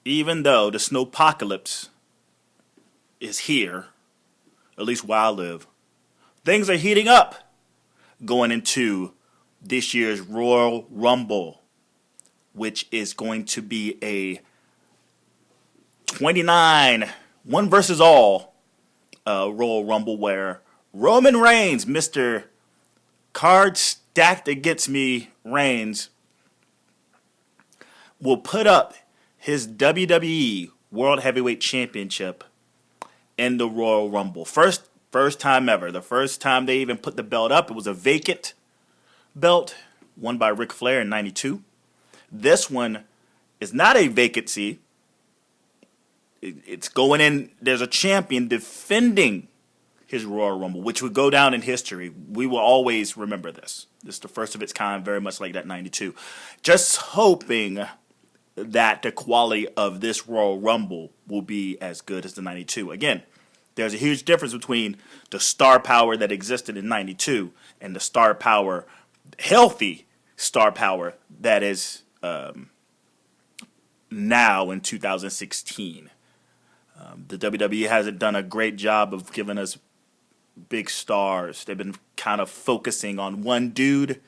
even though the snowpocalypse is here, at least where I live, things are heating up going into this year's Royal Rumble, which is going to be a 29 one versus all Royal Rumble where Roman Reigns, Mr. Card Stacked Against Me Reigns, will put up his WWE World Heavyweight Championship in the Royal Rumble. First time ever. The first time they even put the belt up, it was a vacant belt won by Ric Flair in 92. This one is not a vacancy. It's going in. There's a champion defending his Royal Rumble, which would go down in history. We will always remember this. This is the first of its kind, very much like that 92. Just hoping that the quality of this Royal Rumble will be as good as the 92. Again, there's a huge difference between the star power that existed in 92 and the star power, healthy star power that is now in 2016. The WWE hasn't done a great job of giving us big stars. They've been kind of focusing on one dude,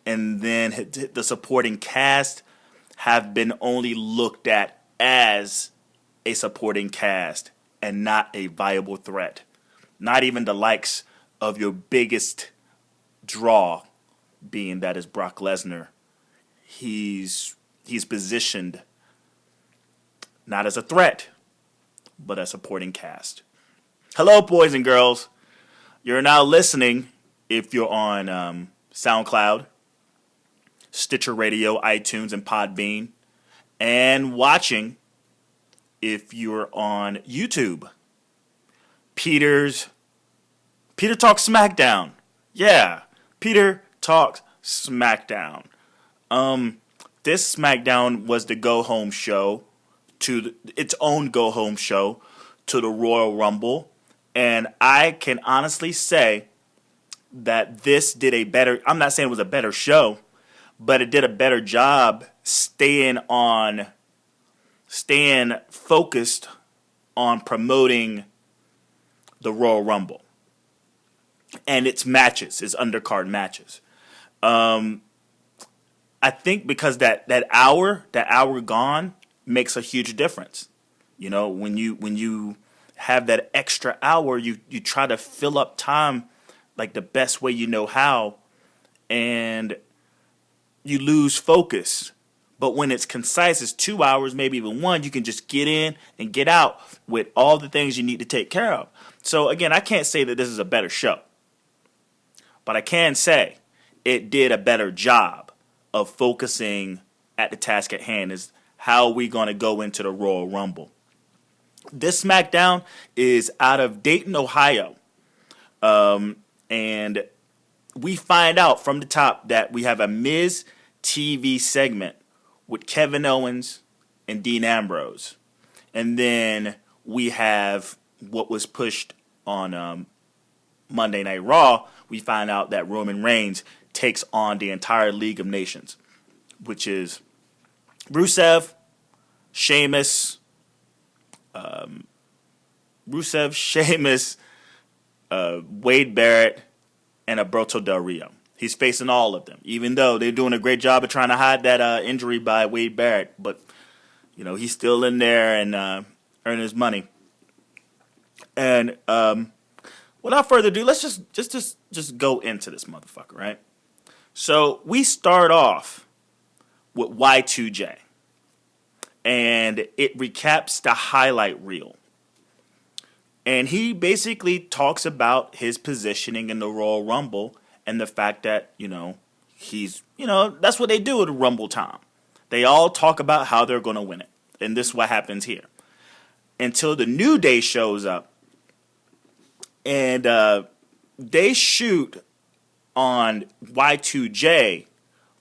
and then the supporting cast have been only looked at as a supporting cast and not a viable threat. Not even the likes of your biggest draw, being that is Brock Lesnar. He's positioned not as a threat, but a supporting cast. Hello, boys and girls. You're now listening, if you're on SoundCloud, Stitcher Radio, iTunes, and Podbean, and watching if you're on YouTube. Peter Talks Smackdown. Yeah, Peter Talks Smackdown. This Smackdown was the go-home show its own go-home show to the Royal Rumble. And I can honestly say that this did a better, I'm not saying it was a better show, but it did a better job staying focused on promoting the Royal Rumble and its matches, its undercard matches. I think because that hour gone makes a huge difference. You know, when you have that extra hour, you try to fill up time like the best way you know how, and you lose focus. But when it's concise, it's 2 hours, maybe even one, you can just get in and get out with all the things you need to take care of. So again, I can't say that this is a better show, but I can say it did a better job of focusing at the task at hand. Is how are we going to go into the Royal Rumble? This SmackDown is out of Dayton, Ohio. And we find out from the top that we have a Miz TV segment with Kevin Owens and Dean Ambrose. And then we have what was pushed on Monday Night Raw. We find out that Roman Reigns takes on the entire League of Nations, which is Rusev, Sheamus, Wade Barrett, and Alberto Del Rio. He's facing all of them, even though they're doing a great job of trying to hide that injury by Wade Barrett. But, you know, he's still in there and earning his money. And without further ado, let's just go into this motherfucker, right? So we start off with Y2J. And it recaps the highlight reel. And he basically talks about his positioning in the Royal Rumble and the fact that, that's what they do at Rumble time. They all talk about how they're going to win it. And this is what happens here. Until the New Day shows up. And they shoot on Y2J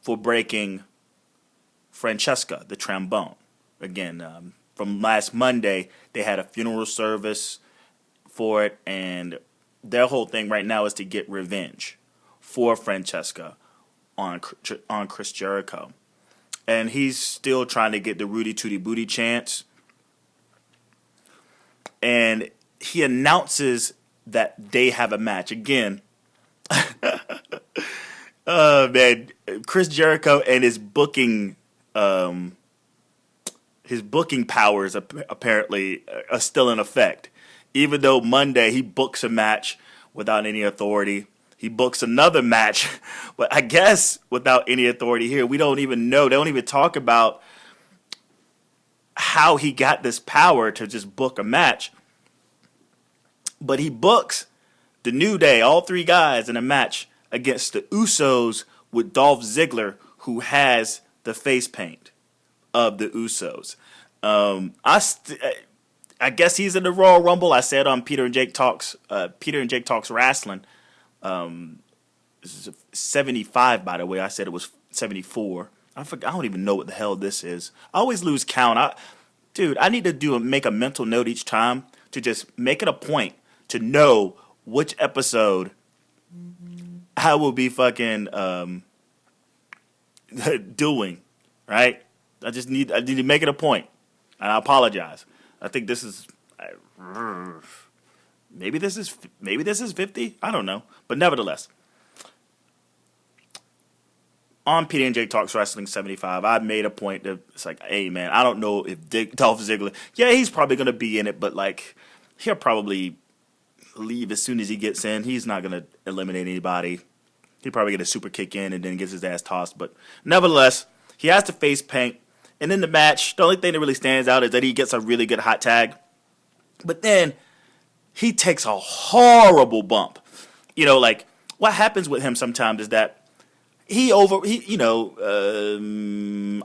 for breaking Francesca, the trombone. Again, from last Monday, they had a funeral service for it, and their whole thing right now is to get revenge for Francesca on Chris Jericho. And he's still trying to get the Rudy Tooty Booty chants and he announces that they have a match again. Man, Chris Jericho and his booking powers apparently are still in effect. Even though Monday he books a match without any authority, he books another match, but I guess without any authority here. We don't even know. They don't even talk about how he got this power to just book a match. But he books the New Day, all three guys, in a match against the Usos with Dolph Ziggler, who has the face paint of the Usos. I guess he's in the Royal Rumble. I said on Peter and Jake Talks Wrestling. This is 75, by the way. I said it was 74. I don't even know what the hell this is. I always lose count. I need to make a mental note each time to just make it a point to know which episode I will be fucking doing, right? I need to make it a point, and I apologize. I think this is maybe this is 50. I don't know, but nevertheless, on Peter and Jake Talks Wrestling 75, I made a point that it's like, hey man, I don't know if Dolph Ziggler, yeah, he's probably gonna be in it, but like he'll probably leave as soon as he gets in. He's not gonna eliminate anybody. He'll probably get a super kick in and then gets his ass tossed. But nevertheless, he has the face paint. And in the match, the only thing that really stands out is that he gets a really good hot tag. But then he takes a horrible bump. You know, like what happens with him sometimes is that a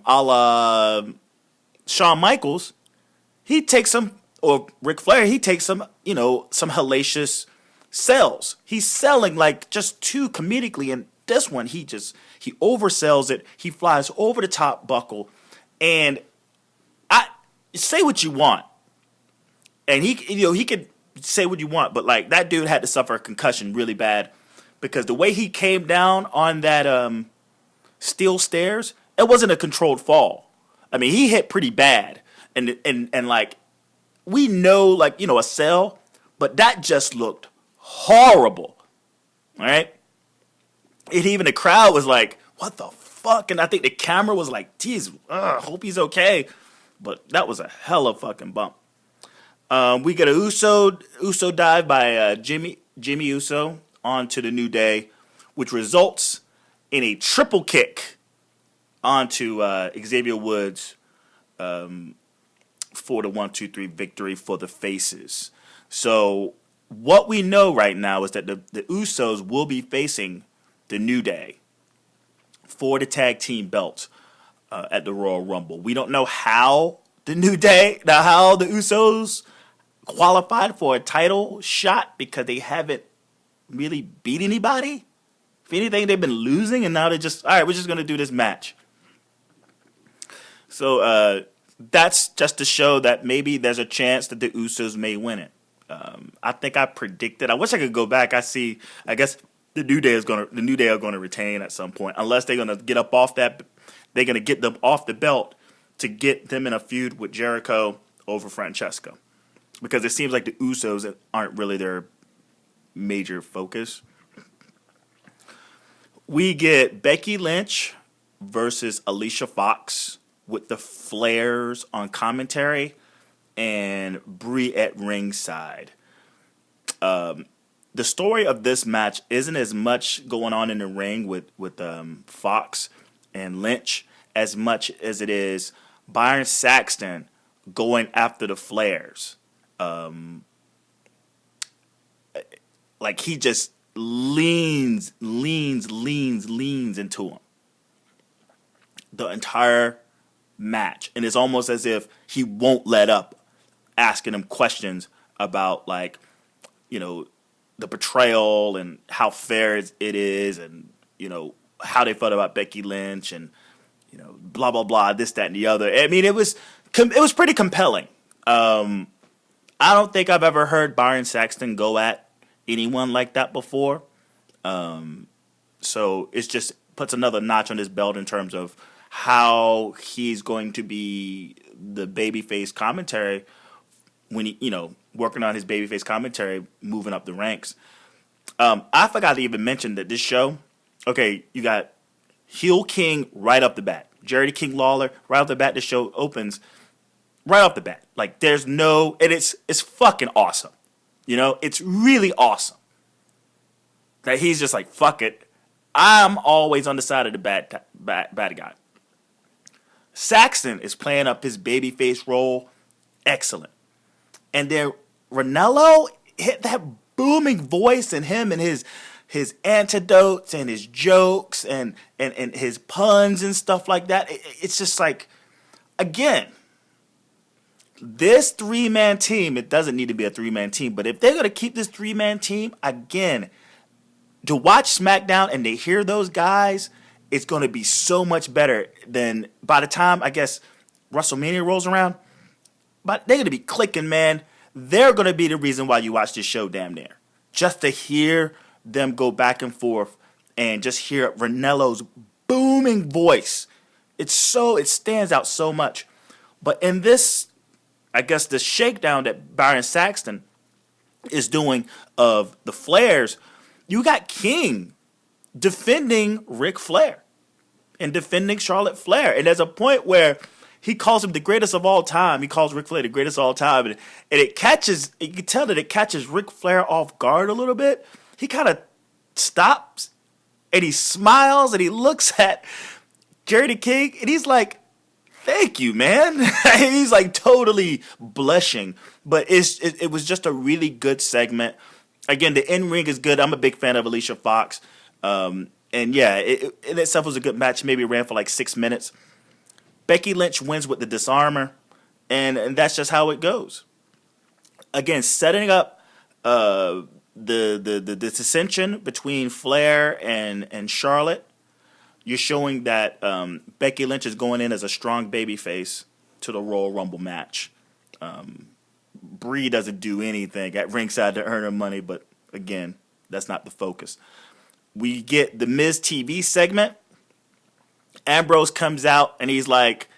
la Shawn Michaels, he takes some, or Ric Flair, he takes some, some hellacious sells. He's selling like just too comedically, and this one he oversells it. He flies over the top buckle, and I say what you want, and he could say what you want, but like that dude had to suffer a concussion really bad because the way he came down on that steel stairs, it wasn't a controlled fall. I mean, he hit pretty bad, and like we know, like a sell, but that just looked horrible. All right. And even the crowd was like, what the fuck? And I think the camera was like, geez, hope he's okay. But that was a hella fucking bump. We get a Uso dive by Jimmy Uso onto the New Day, which results in a triple kick onto Xavier Woods for the 1-2-3 victory for the faces. So what we know right now is that the Usos will be facing the New Day for the tag team belts at the Royal Rumble. We don't know how the Usos qualified for a title shot because they haven't really beat anybody. If anything, they've been losing, and now they're just, all right, we're just going to do this match. So that's just to show that maybe there's a chance that the Usos may win it. I think I predicted. I wish I could go back. I guess the New Day are going to retain at some point, unless they're going to get up off that. They're going to get them off the belt to get them in a feud with Jericho over Francesco, because it seems like the Usos aren't really their major focus. We get Becky Lynch versus Alicia Fox with the Flairs on commentary and Brie at ringside. The story of this match isn't as much going on in the ring with Fox and Lynch as much as it is Byron Saxton going after the Flairs. Like he just leans into him the entire match, and it's almost as if he won't let up, asking him questions about the betrayal and how fair it is, and how they felt about Becky Lynch, and blah blah blah, this, that, and the other. I mean, it was pretty compelling. I don't think I've ever heard Byron Saxton go at anyone like that before. So it's just puts another notch on his belt in terms of how he's going to be the babyface commentary when working on his babyface commentary, moving up the ranks. I forgot to even mention that this show, okay, you got heel king right up the bat. Jerry King Lawler, right off the bat, the show opens right off the bat. Like, there's no, and it's fucking awesome. You know, it's really awesome. That he's just like, fuck it. I'm always on the side of the bad guy. Saxton is playing up his babyface role. Excellent. And then Ranallo hit that booming voice, and him and his antidotes and his jokes and his puns and stuff like that. It's just like, again, this 3-man team, it doesn't need to be a 3-man team, but if they're going to keep this 3-man team, again, to watch SmackDown and they hear those guys, it's going to be so much better than by the time, I guess, WrestleMania rolls around. But they're going to be clicking, man. They're going to be the reason why you watch this show damn near. Just to hear them go back and forth and just hear Ranallo's booming voice. It stands out so much. But in this, I guess, the shakedown that Byron Saxton is doing of the Flairs, you got King defending Ric Flair and defending Charlotte Flair. And there's a point where he calls him the greatest of all time. He calls Ric Flair the greatest of all time. And it catches, you can tell that it catches Ric Flair off guard a little bit. He kind of stops and he smiles and he looks at Jerry the King and he's like, thank you, man. He's like totally blushing. But it was just a really good segment. Again, the in-ring is good. I'm a big fan of Alicia Fox. And yeah, it in itself was a good match. Maybe it ran for like 6 minutes. Becky Lynch wins with the disarmer. And that's just how it goes. Again, setting up the dissension between Flair and Charlotte. You're showing that Becky Lynch is going in as a strong babyface to the Royal Rumble match. Brie doesn't do anything at ringside to earn her money, but again, that's not the focus. We get the Miz TV segment. Ambrose comes out and he's like,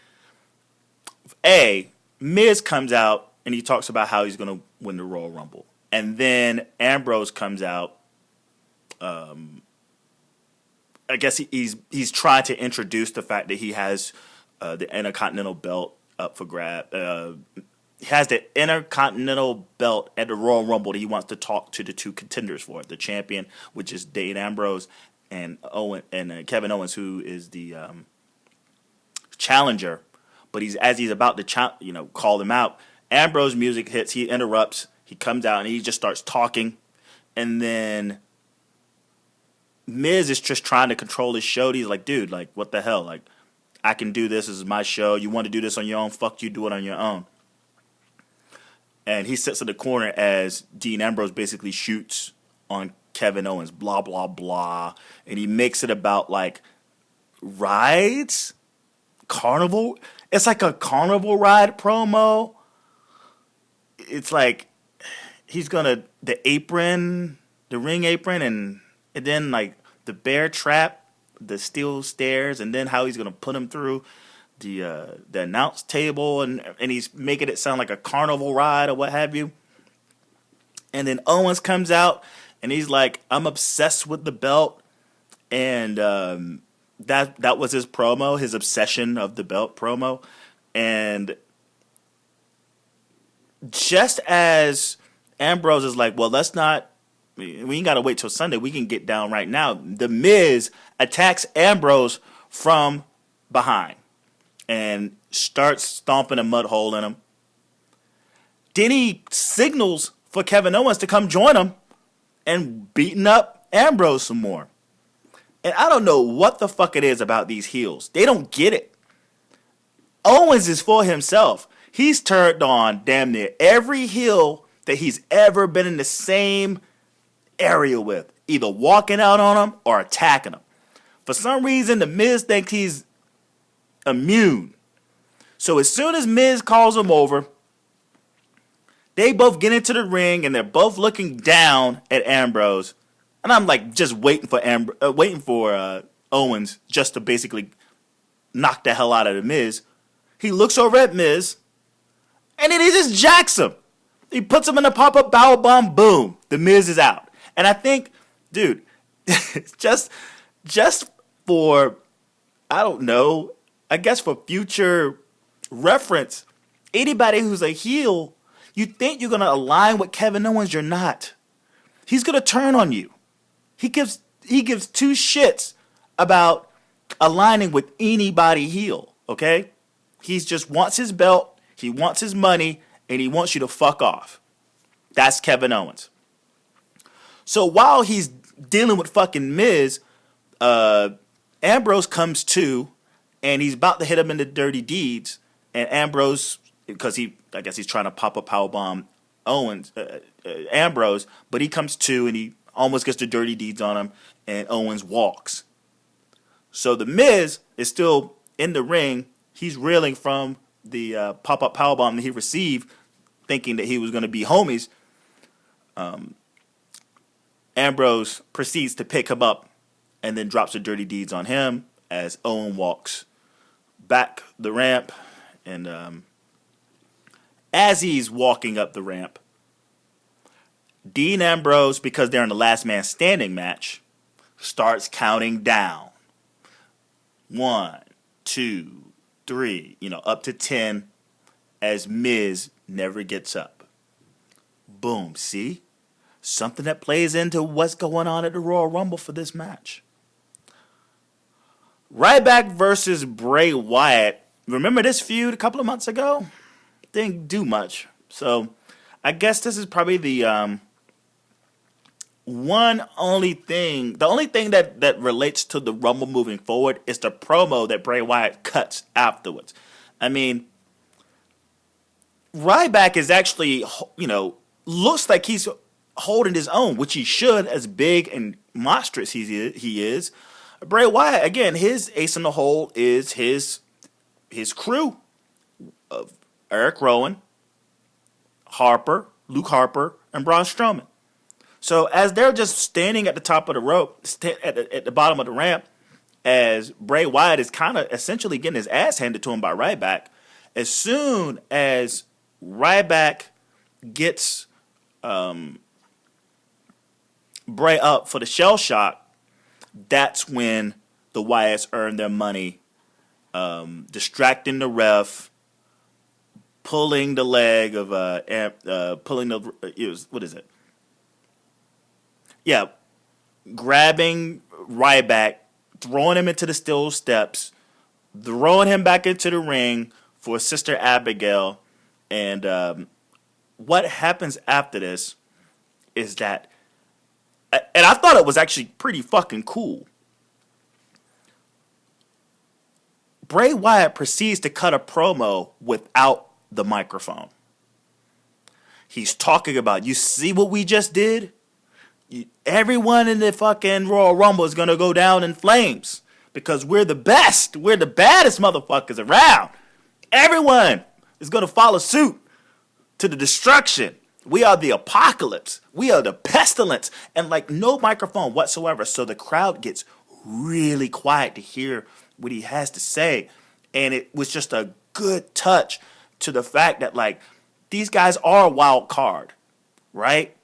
Miz comes out and he talks about how he's going to win the Royal Rumble. And then Ambrose comes out. I guess he's trying to introduce the fact that he has the Intercontinental belt up for grab. He has the Intercontinental belt at the Royal Rumble that he wants to talk to the two contenders for. The champion, which is Dean Ambrose, and Kevin Owens, who is the challenger. But he's about to call them out. Ambrose music hits. He interrupts. He comes out and he just starts talking, and then Miz is just trying to control his show. He's like, dude, like, what the hell? Like, I can do this. This is my show. You want to do this on your own? Fuck you. Do it on your own. And he sits in the corner as Dean Ambrose basically shoots on Kevin Owens, blah, blah, blah. And he makes it about, like, rides? Carnival? It's like a carnival ride promo. It's like he's going to, the ring apron, and then, like, the bear trap, the steel stairs, and then how he's going to put him through the announce table, and he's making it sound like a carnival ride or what have you. And then Owens comes out and he's like, I'm obsessed with the belt. And that was his promo, his obsession of the belt promo. And just as Ambrose is like, well, we ain't got to wait till Sunday. We can get down right now. The Miz attacks Ambrose from behind and starts stomping a mud hole in him. Then he signals for Kevin Owens to come join him and beating up Ambrose some more. And I don't know what the fuck it is about these heels. They don't get it. Owens is for himself. He's turned on damn near every heel that he's ever been in the same area with, either walking out on him or attacking him. For some reason, the Miz thinks he's immune. So as soon as Miz calls him over, they both get into the ring and they're both looking down at Ambrose. And I'm like just waiting for Owens just to basically knock the hell out of the Miz. He looks over at Miz and then he just jacks him. He puts him in a pop-up power bomb. Boom. The Miz is out. And I think, dude, just for, I don't know, I guess for future reference, anybody who's a heel, you think you're going to align with Kevin Owens, you're not. He's going to turn on you. He gives two shits about aligning with anybody heel, okay? He just wants his belt, he wants his money, and he wants you to fuck off. That's Kevin Owens. So while he's dealing with fucking Miz, Ambrose comes to, and he's about to hit him in the dirty deeds, and Ambrose, because I guess he's trying to pop a powerbomb Ambrose, but he comes to, and he almost gets the dirty deeds on him, and Owens walks. So the Miz is still in the ring. He's reeling from the pop-up powerbomb that he received, thinking that he was going to be homies. Ambrose proceeds to pick him up and then drops the dirty deeds on him as Owen walks back the ramp. And as he's walking up the ramp, Dean Ambrose, because they're in the last man standing match, starts counting down. 1, 2, 3, up to 10 as Miz never gets up. Boom, see? Something that plays into what's going on at the Royal Rumble for this match. Ryback versus Bray Wyatt. Remember this feud a couple of months ago? Didn't do much. So I guess this is probably the only thing that relates to the Rumble moving forward is the promo that Bray Wyatt cuts afterwards. I mean, Ryback is actually, looks like he's holding his own, which he should, as big and monstrous he is. Bray Wyatt, again, his ace in the hole is his crew of Eric Rowan, Luke Harper, and Braun Strowman. So as they're just standing at the top of the rope, at the bottom of the ramp, as Bray Wyatt is kind of essentially getting his ass handed to him by Ryback, as soon as Ryback gets Bray up for the shell shock, that's when the Wyatts earn their money, distracting the ref, pulling the leg of grabbing Ryback, throwing him into the steel steps, throwing him back into the ring for Sister Abigail. And what happens after this is that, and I thought it was actually pretty fucking cool, Bray Wyatt proceeds to cut a promo without the microphone. He's talking about, you see what we just did? Everyone in the fucking Royal Rumble is going to go down in flames because we're the best. We're the baddest motherfuckers around. Everyone is going to follow suit to the destruction. We are the apocalypse. We are the pestilence. And no microphone whatsoever. So the crowd gets really quiet to hear what he has to say. And it was just a good touch to the fact that these guys are a wild card, right?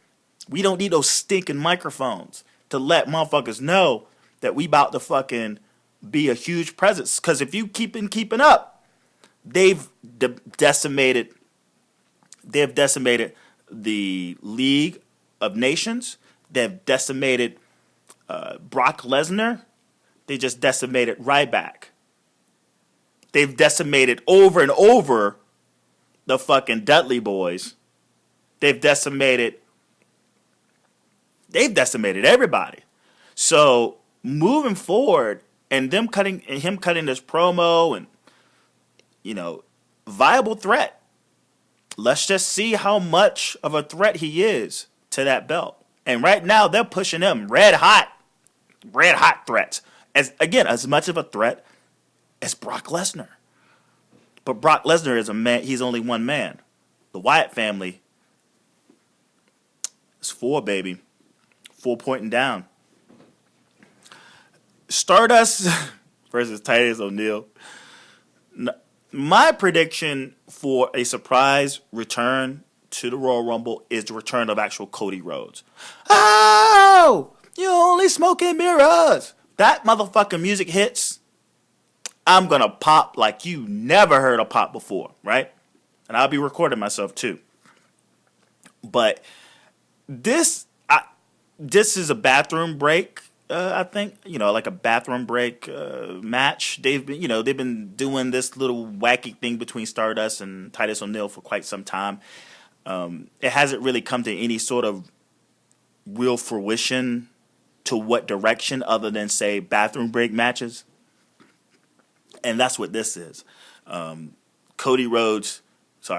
We don't need those stinking microphones to let motherfuckers know that we about to fucking be a huge presence. Because if you keeping up, they've decimated the League of Nations. They've decimated Brock Lesnar. They just decimated Ryback. They've decimated over and over the fucking Dudley Boys. They've decimated everybody. So moving forward, and him cutting this promo, and viable threat. Let's just see how much of a threat he is to that belt. And right now they're pushing him red hot threats. As much of a threat as Brock Lesnar. But Brock Lesnar is a man. He's only one man. The Wyatt family is 4, baby. 4 pointing down. Stardust versus Titus O'Neil. My prediction for a surprise return to the Royal Rumble is the return of actual Cody Rhodes. Oh, you only smoking mirrors. That motherfucking music hits, I'm going to pop like you never heard a pop before, right? And I'll be recording myself too. But this is a bathroom break, I think. Like a bathroom break match. They've been doing this little wacky thing between Stardust and Titus O'Neil for quite some time. It hasn't really come to any sort of real fruition to what direction other than, say, bathroom break matches. And that's what this is.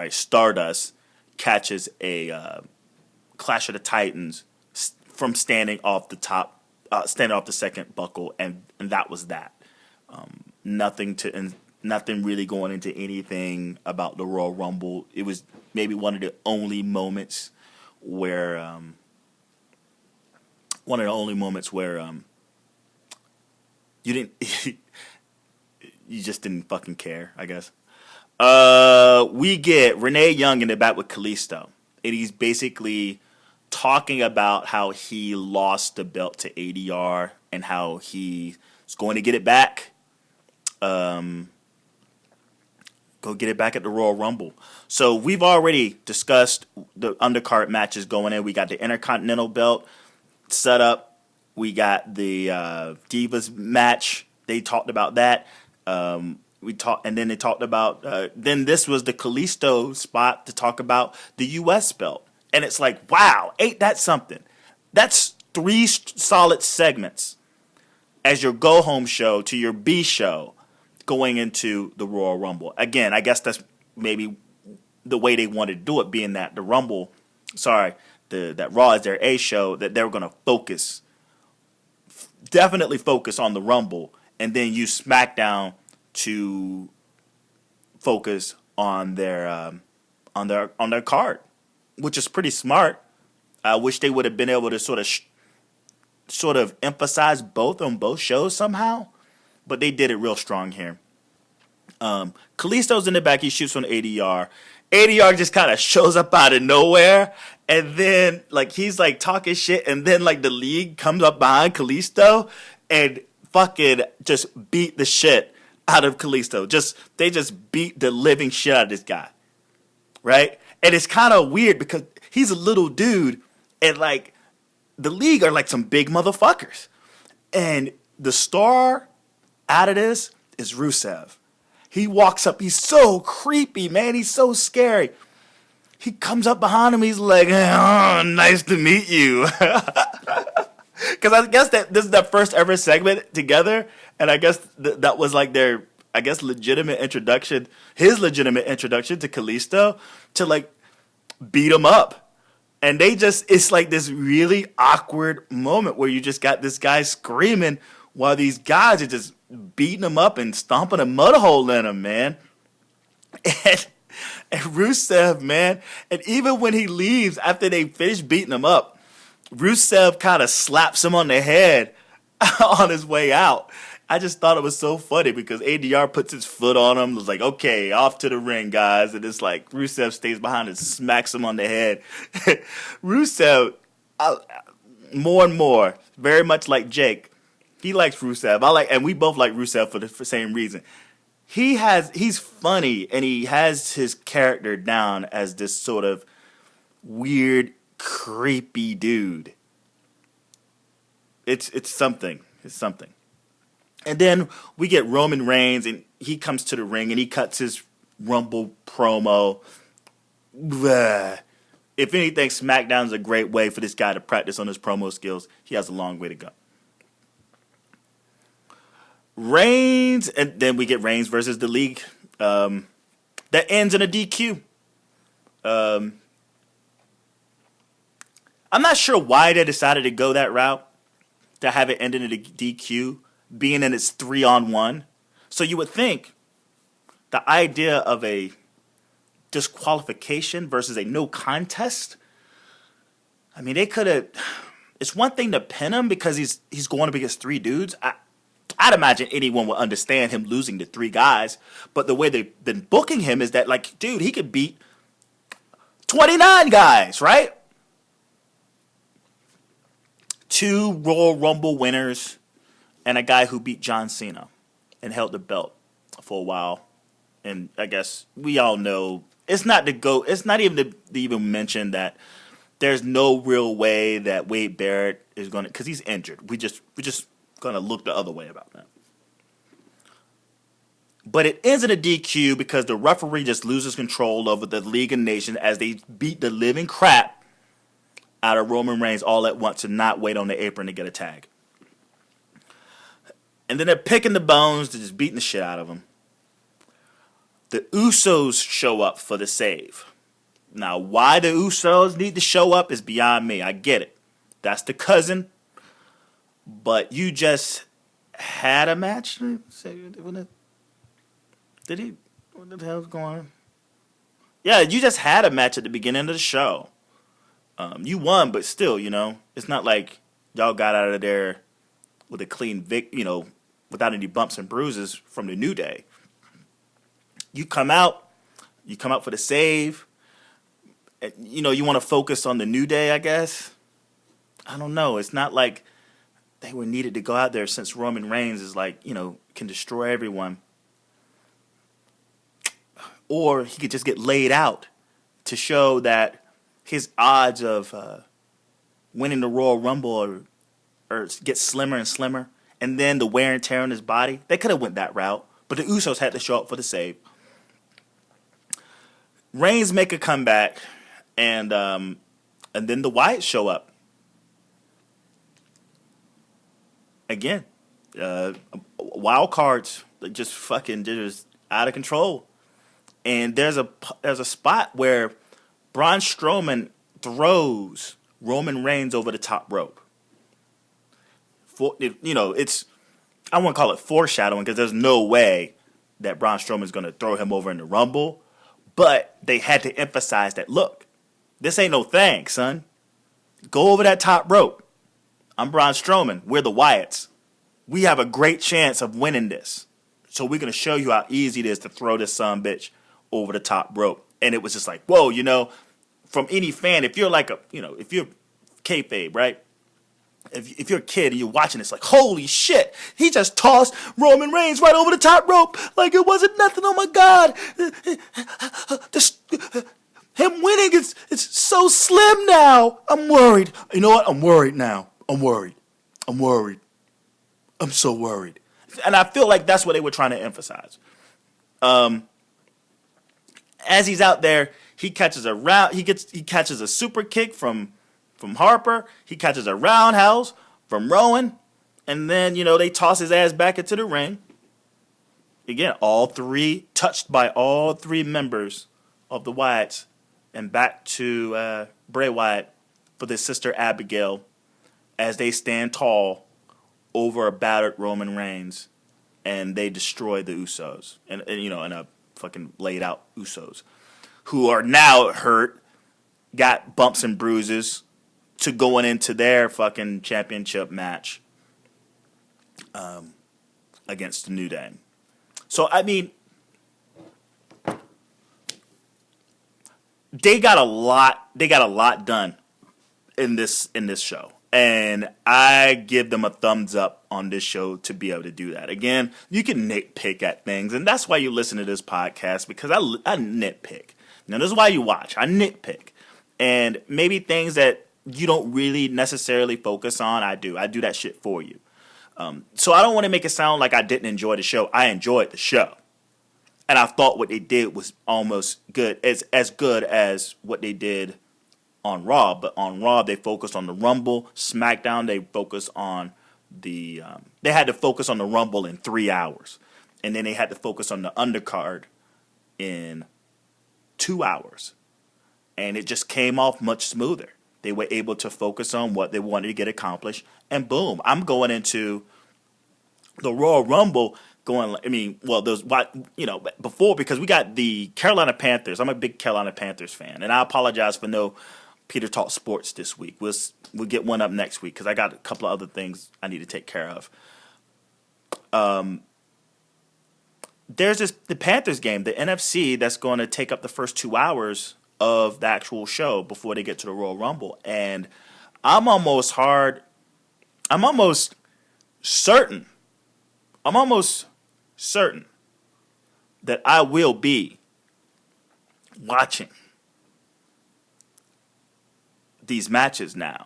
Stardust catches a Clash of the Titans from standing off the second buckle, and that was that. Nothing really going into anything about the Royal Rumble. It was maybe one of the only moments where you didn't you just didn't fucking care, I guess. We get Renee Young in the back with Kalisto, and he's basically talking about how he lost the belt to ADR and how he's going to get it back. Go get it back at the Royal Rumble. So we've already discussed the undercard matches going in. We got the Intercontinental belt set up. We got the Divas match. They talked about that. And then they talked about. Then this was the Kalisto spot to talk about the U.S. belt. And it's like, wow, ain't that something? That's 3 solid segments as your go-home show to your B show going into the Royal Rumble. Again, I guess that's maybe the way they wanted to do it, being that the Rumble, that Raw is their A show, that they're going to definitely focus on the Rumble, and then use SmackDown to focus on their card, which is pretty smart. I wish they would have been able to sort of emphasize both on both shows somehow, but they did it real strong here. Kalisto's in the back. He shoots on ADR. ADR just kind of shows up out of nowhere, and then he's talking shit, and then the League comes up behind Kalisto and fucking just beat the shit out of Kalisto. They just beat the living shit out of this guy, right? And it's kind of weird because he's a little dude, and the League are some big motherfuckers, and the star out of this is Rusev. He walks up. He's so creepy, man. He's so scary. He comes up behind him. He's like, oh, nice to meet you. Because I guess that this is their first ever segment together. And I guess that was their, legitimate introduction, his legitimate introduction to Kalisto to beat him up. And it's this really awkward moment where you just got this guy screaming while these guys are just beating him up and stomping a mud hole in him, man. And Rusev, man, and even when he leaves after they finish beating him up, Rusev kind of slaps him on the head on his way out. I just thought it was so funny because ADR puts his foot on him. It was like, okay, off to the ring, guys. And it's Rusev stays behind and smacks him on the head. Rusev, more and more, very much like Jake, he likes Rusev. And we both like Rusev for the same reason. He's funny, and he has his character down as this sort of weird, creepy dude. It's something. It's something. And then we get Roman Reigns, and he comes to the ring, and he cuts his Rumble promo. Blah. If anything, SmackDown is a great way for this guy to practice on his promo skills. He has a long way to go. Reigns, and then we get Reigns versus the League. That ends in a DQ. I'm not sure why they decided to go that route, to have it end in a DQ, being in its 3-on-1. So you would think the idea of a disqualification versus a no contest, I mean, they could have. It's one thing to pin him because he's going up against 3 dudes. I'd imagine anyone would understand him losing to 3 guys, but the way they've been booking him is that, dude, he could beat 29 guys, right? 2 Royal Rumble winners and a guy who beat John Cena and held the belt for a while. And I guess we all know it's not to go. It's not even to even mention that there's no real way that Wade Barrett is going to, because he's injured. We're just going to look the other way about that. But it ends in a DQ because the referee just loses control over the League of Nations as they beat the living crap out of Roman Reigns all at once and not wait on the apron to get a tag. And then they're picking the bones, they're just beating the shit out of him. The Usos show up for the save. Now, why the Usos need to show up is beyond me. I get it. That's the cousin. But you just had a match? Did he? What the hell's going on? Yeah, you just had a match at the beginning of the show. You won, but still, it's not like y'all got out of there with a clean without any bumps and bruises from the New Day. You come out for the save. You want to focus on the New Day, I guess. I don't know. It's not like they were needed to go out there since Roman Reigns is can destroy everyone. Or he could just get laid out to show that his odds of winning the Royal Rumble or get slimmer and slimmer. And then the wear and tear on his body. They could have went that route. But the Usos had to show up for the save. Reigns make a comeback. And then the Wyatts show up. Again. Wild cards. Just fucking just out of control. And there's a spot where Braun Strowman throws Roman Reigns over the top rope. It's, I wouldn't call it foreshadowing because there's no way that Braun Strowman's going to throw him over in the Rumble. But they had to emphasize that, look, this ain't no thing, son. Go over that top rope. I'm Braun Strowman. We're the Wyatts. We have a great chance of winning this. So we're going to show you how easy it is to throw this son bitch over the top rope. And it was just like, whoa, from any fan, if you're if you're kayfabe, right? If you're a kid and you're watching this, like, holy shit, he just tossed Roman Reigns right over the top rope like it wasn't nothing. Oh my God. Him winning is so slim now. I'm worried. You know what? I'm worried now. I'm worried. I'm so worried. And I feel like that's what they were trying to emphasize. As he's out there, he catches a super kick from Harper. He catches a roundhouse from Rowan. And then, they toss his ass back into the ring. Again, touched by all 3 members of the Wyatts. And back to Bray Wyatt for his sister Abigail as they stand tall over a battered Roman Reigns. And they destroy the Usos. And in a fucking laid out Usos. Who are now hurt, got bumps and bruises to going into their fucking championship match against the New Day. So, I mean, they got a lot done in this show. And I give them a thumbs up on this show to be able to do that. Again, you can nitpick at things, and that's why you listen to this podcast, because I nitpick. Now, this is why you watch. I nitpick. And maybe things that you don't really necessarily focus on, I do. I do that shit for you. So I don't want to make it sound like I didn't enjoy the show. I enjoyed the show. And I thought what they did was almost good, as good as what they did on Raw. But on Raw, they focused on the Rumble. SmackDown, they focused on they had to focus on the Rumble in 3 hours. And then they had to focus on the undercard in 2 hours. And it just came off much smoother. They were able to focus on what they wanted to get accomplished. And boom, I'm going into the Royal Rumble before, because we got the Carolina Panthers. I'm a big Carolina Panthers fan. And I apologize for no Peter Talk Sports this week. We'll get one up next week because I got a couple of other things I need to take care of. There's the Panthers game, the NFC, that's going to take up the first 2 hours of the actual show before they get to the Royal Rumble. And I'm almost certain, I'm almost certain that I will be watching these matches now.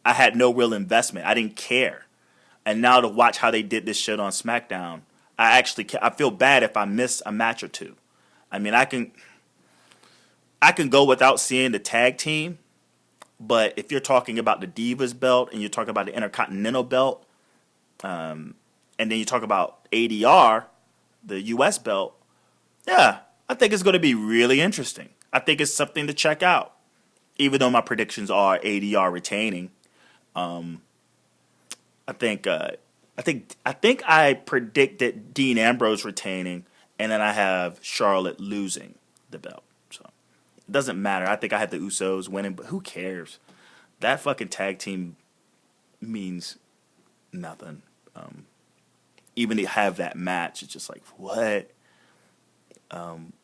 I had no real investment. I didn't care. And now to watch how they did this shit on SmackDown, I feel bad if I miss a match or two. I mean, I can go without seeing the tag team, but if you're talking about the Divas belt and you're talking about the Intercontinental belt, and then you talk about ADR, the US belt, yeah, I think it's going to be really interesting. I think it's something to check out. Even though my predictions are ADR retaining, I think I predicted Dean Ambrose retaining, and then I have Charlotte losing the belt. So it doesn't matter. I think I had the Usos winning, but who cares? That fucking tag team means nothing. Even to have that match, it's just like, what?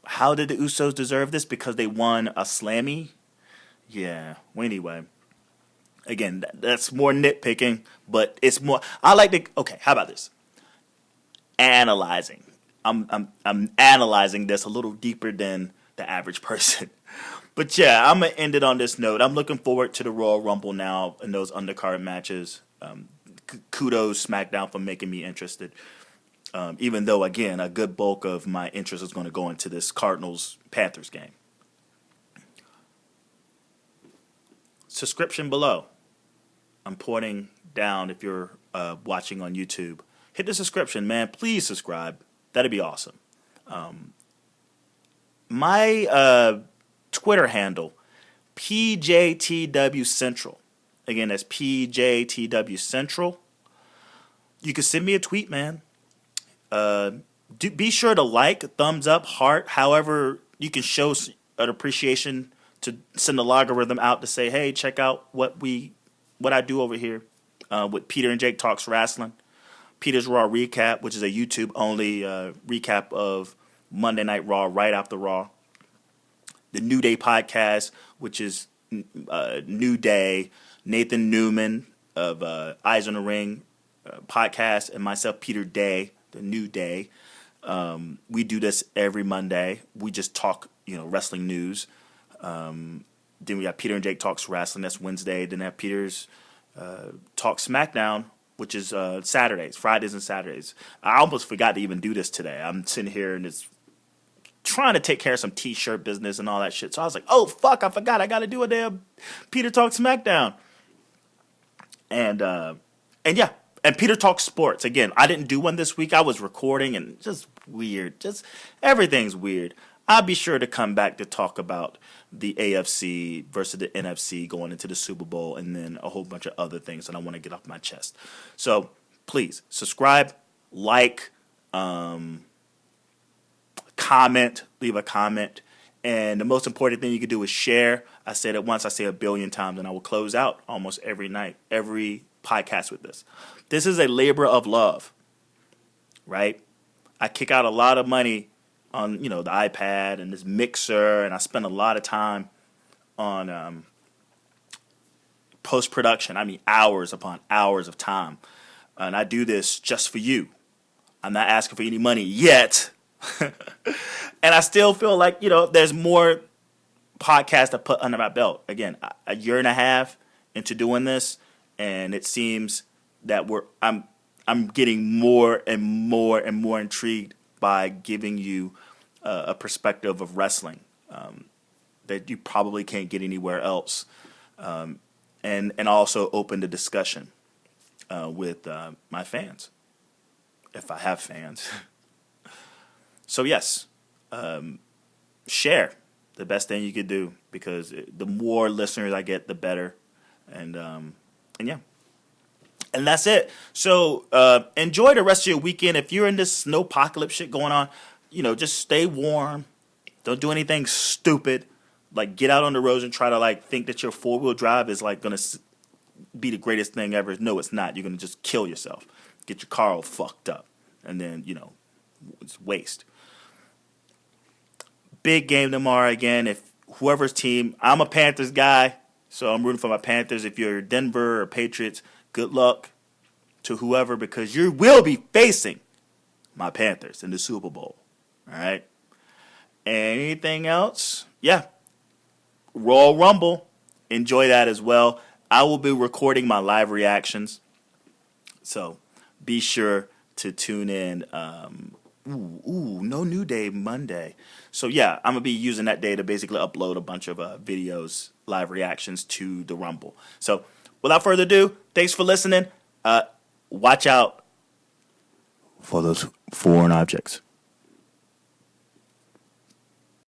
How did the Usos deserve this? Because they won a Slammy? Yeah. Well, anyway, again, that's more nitpicking, but it's more. I like to. Okay, how about this? Analyzing. I'm analyzing this a little deeper than the average person. But yeah, I'm gonna end it on this note. I'm looking forward to the Royal Rumble now and those undercard matches. Kudos SmackDown for making me interested. Even though, again, a good bulk of my interest is going to go into this Cardinals-Panthers game. Subscription below. I'm pointing down if you're watching on YouTube. Hit the subscription, man. Please subscribe. That'd be awesome. My Twitter handle, PJTW Central. Again, that's PJTW Central. You can send me a tweet, man. Be sure to like, thumbs up, heart. However, you can show an appreciation to send the logarithm out to say, hey, check out what I do over here with Peter and Jake Talks Wrestling. Peter's Raw Recap, which is a YouTube-only recap of Monday Night Raw right after Raw. The New Day podcast, which is New Day, Nathan Newman of Eyes on the Ring podcast, and myself, Peter Day, the New Day. We do this every Monday. We just talk, wrestling news. Then we got Peter and Jake Talks Wrestling. That's Wednesday. Then have Peter's Talk Smackdown, which is Saturdays, Fridays and Saturdays. I almost forgot to even do this today. I'm sitting here and it's trying to take care of some T-shirt business and all that shit. So I was like, oh, fuck, I forgot. I got to do a damn Peter Talk Smackdown. And yeah. And Peter Talks Sports. Again, I didn't do one this week. I was recording and just weird. Just everything's weird. I'll be sure to come back to talk about the AFC versus the NFC going into the Super Bowl and then a whole bunch of other things that I want to get off my chest. So please subscribe, like, comment, leave a comment. And the most important thing you can do is share. I said it once, I say it a billion times, and I will close out almost every night, every podcast with this. This is a labor of love, right? I kick out a lot of money on, the iPad and this mixer, and I spend a lot of time on post-production. I mean, hours upon hours of time. And I do this just for you. I'm not asking for any money yet. And I still feel like, there's more podcasts to put under my belt. Again, a year and a half into doing this, and it seems that I'm getting more and more and more intrigued by giving you a perspective of wrestling that you probably can't get anywhere else, and also open the discussion with my fans, if I have fans. So yes, share. The best thing you could do, because the more listeners I get, the better. And yeah. And that's it. So enjoy the rest of your weekend. If you're in this snowpocalypse shit going on, just stay warm. Don't do anything stupid. Like, get out on the roads and try to, think that your four-wheel drive is, going to be the greatest thing ever. No, it's not. You're going to just kill yourself. Get your car all fucked up. And then, it's waste. Big game tomorrow again. If whoever's team, I'm a Panthers guy, so I'm rooting for my Panthers. If you're Denver or Patriots, good luck to whoever, because you will be facing my Panthers in the Super Bowl. All right. Anything else? Yeah. Royal Rumble. Enjoy that as well. I will be recording my live reactions, so be sure to tune in. No New Day Monday. So yeah, I'm gonna be using that day to basically upload a bunch of videos, live reactions to the Rumble. So without further ado, thanks for listening. Watch out for those foreign objects.